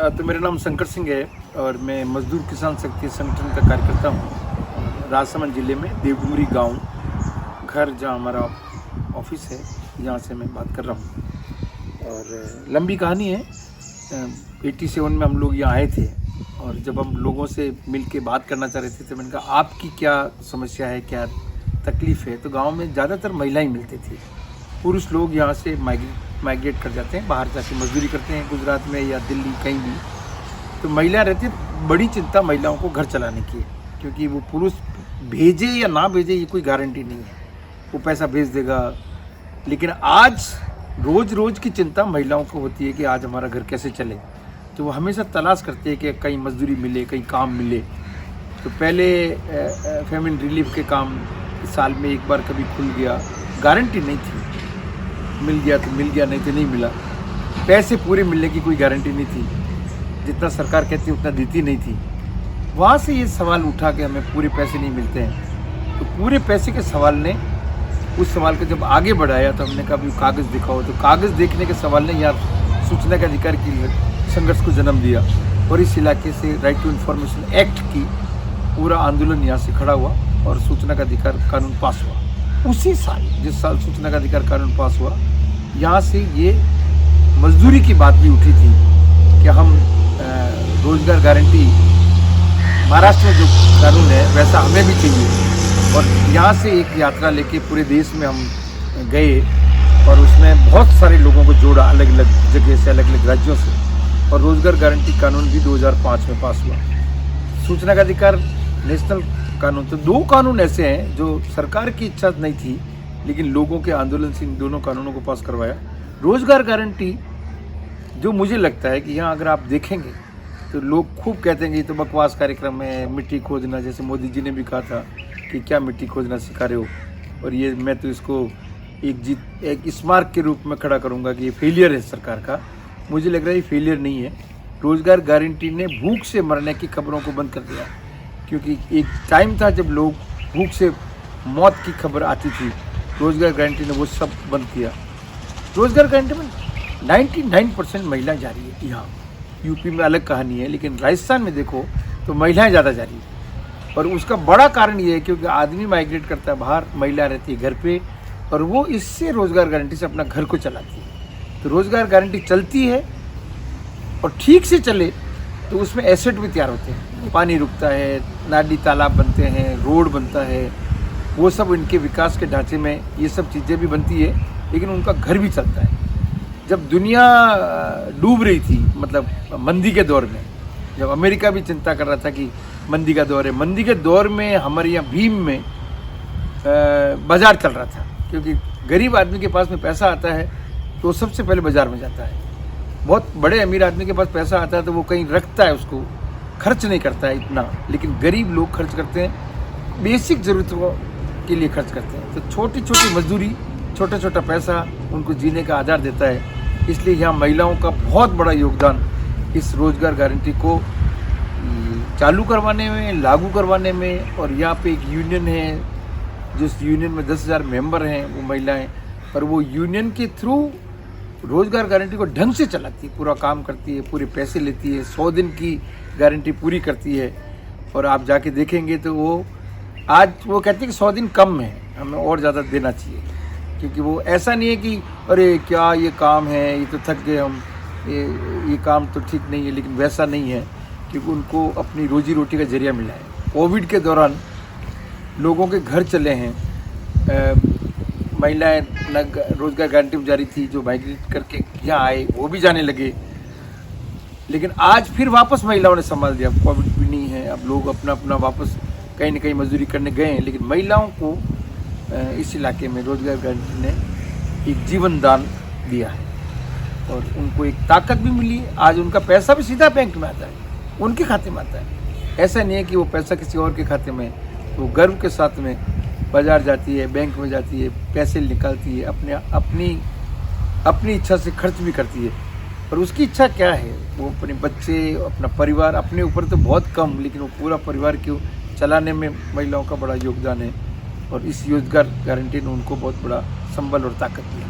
तो मेरा नाम शंकर सिंह है और मैं मजदूर किसान शक्ति संगठन का कार्यकर्ता हूँ। राजसमंद जिले में देवडुमरी गांव घर जहाँ हमारा ऑफिस है, यहाँ से मैं बात कर रहा हूँ। और लंबी कहानी है। 87 में हम लोग यहाँ आए थे और जब हम लोगों से मिल के बात करना चाह रहे थे तो मैंने कहा आपकी क्या समस्या है, क्या तकलीफ़ है। तो गांव में ज़्यादातर महिलाएं मिलती थी। पुरुष लोग यहाँ से माइग्रेट कर जाते हैं, बाहर जाके मजदूरी करते हैं गुजरात में या दिल्ली कहीं भी। तो महिला रहती है, बड़ी चिंता महिलाओं को घर चलाने की है, क्योंकि वो पुरुष भेजे या ना भेजे ये कोई गारंटी नहीं है, वो पैसा भेज देगा। लेकिन आज रोज़ रोज़ की चिंता महिलाओं को होती है कि आज हमारा घर कैसे चले। तो वो हमेशा तलाश करते हैं कि कहीं मजदूरी मिले, कहीं काम मिले। तो पहले फैमिली रिलीफ के काम साल में एक बार कभी खुल गया, गारंटी नहीं थी, मिल गया तो मिल गया, नहीं तो नहीं मिला। पैसे पूरे मिलने की कोई गारंटी नहीं थी, जितना सरकार कहती उतना देती नहीं थी। वहाँ से ये सवाल उठा कि हमें पूरे पैसे नहीं मिलते हैं। तो पूरे पैसे के सवाल ने उस सवाल को जब आगे बढ़ाया तो हमने कहा भी कागज़ दिखाओ। तो कागज़ देखने के सवाल ने यार सूचना के अधिकार की संघर्ष को जन्म दिया और इस इलाके से राइट टू इन्फॉर्मेशन एक्ट की पूरा आंदोलन यहाँ से खड़ा हुआ और सूचना का अधिकार कानून पास हुआ। उसी साल, जिस साल सूचना का अधिकार कानून पास हुआ, यहाँ से ये मजदूरी की बात भी उठी थी कि हम रोजगार गारंटी महाराष्ट्र में जो कानून है वैसा हमें भी चाहिए। और यहाँ से एक यात्रा लेके पूरे देश में हम गए और उसमें बहुत सारे लोगों को जोड़ा, अलग अलग जगह से, अलग अलग राज्यों से। और रोजगार गारंटी कानून भी 2005 में पास हुआ। सूचना का अधिकार नेशनल कानून, तो दो कानून ऐसे हैं जो सरकार की इच्छा नहीं थी लेकिन लोगों के आंदोलन से इन दोनों कानूनों को पास करवाया। रोजगार गारंटी जो मुझे लगता है कि यहाँ अगर आप देखेंगे तो लोग खूब कहते हैं कि तो बकवास कार्यक्रम है, मिट्टी खोजना, जैसे मोदी जी ने भी कहा था कि क्या मिट्टी खोजना सिखा रहे हो। और ये मैं तो इसको एक स्मारक के रूप में खड़ा करूँगा कि ये फेलियर है सरकार का। मुझे लग रहा है ये फेलियर नहीं है। रोजगार गारंटी ने भूख से मरने की खबरों को बंद कर दिया, क्योंकि एक टाइम था जब लोग भूख से मौत की खबर आती थी, रोजगार गारंटी ने वो सब बंद किया। रोजगार गारंटी में 99% महिलाएं जा रही है। यहाँ यूपी में अलग कहानी है, लेकिन राजस्थान में देखो तो महिलाएं ज़्यादा जा रही है। और उसका बड़ा कारण ये है क्योंकि आदमी माइग्रेट करता है बाहर, महिला रहती है घर पे, और वो इससे रोजगार गारंटी से अपना घर को चलाती है। तो रोजगार गारंटी चलती है और ठीक से चले तो उसमें एसेट भी तैयार होते हैं, पानी रुकता है, नाली तालाब बनते हैं, रोड बनता है, वो सब इनके विकास के ढांचे में ये सब चीज़ें भी बनती है, लेकिन उनका घर भी चलता है। जब दुनिया डूब रही थी, मतलब मंदी के दौर में, जब अमेरिका भी चिंता कर रहा था कि मंदी का दौर है, मंदी के दौर में हमारे यहाँ भीम में बाज़ार चल रहा था, क्योंकि गरीब आदमी के पास में पैसा आता है तो सबसे पहले बाज़ार में जाता है। बहुत बड़े अमीर आदमी के पास पैसा आता है तो वो कहीं रखता है, उसको खर्च नहीं करता है इतना, लेकिन गरीब लोग खर्च करते हैं, बेसिक ज़रूरतों के लिए खर्च करते हैं। तो छोटी छोटी मजदूरी, छोटा छोटा पैसा उनको जीने का आधार देता है। इसलिए यहाँ महिलाओं का बहुत बड़ा योगदान इस रोज़गार गारंटी को चालू करवाने में, लागू करवाने में। और यहाँ पे एक यूनियन है, जिस यूनियन में 10,000 मेंबर हैं वो महिलाएं, और वो यूनियन के थ्रू रोज़गार गारंटी को ढंग से चलाती है, पूरा काम करती है, पूरे पैसे लेती है, 100 दिन की गारंटी पूरी करती है। और आप जाके देखेंगे तो वो आज वो कहती है कि 100 दिन कम है, हमें और ज़्यादा देना चाहिए। क्योंकि वो ऐसा नहीं है कि अरे क्या ये काम है, ये तो थक गए हम, ये काम तो ठीक नहीं है, लेकिन वैसा नहीं है, क्योंकि उनको अपनी रोजी रोटी का जरिया मिला है। कोविड के दौरान लोगों के घर चले हैं, महिलाएं रोजगार गारंटी में जारी थी, जो माइग्रेट करके यहाँ आए वो भी जाने लगे, लेकिन आज फिर वापस महिलाओं ने संभाल दिया। कोविड भी नहीं है, अब लोग अपना अपना वापस कहीं ना कहीं मजदूरी करने गए हैं, लेकिन महिलाओं को इस इलाके में रोजगार गारंटी ने एक जीवन दान दिया है और उनको एक ताकत भी मिली है। आज उनका पैसा भी सीधा बैंक में आता है, उनके खाते में आता है। ऐसा नहीं है कि वो पैसा किसी और के खाते में, वो गर्व के साथ में बाजार जाती है, बैंक में जाती है, पैसे निकालती है, अपनी इच्छा से खर्च भी करती है। और उसकी इच्छा क्या है, वो अपने बच्चे, अपना परिवार, अपने ऊपर तो बहुत कम, लेकिन वो पूरा परिवार को चलाने में महिलाओं का बड़ा योगदान है। और इस रोजगार गारंटी ने उनको बहुत बड़ा संबल और ताकत दिया।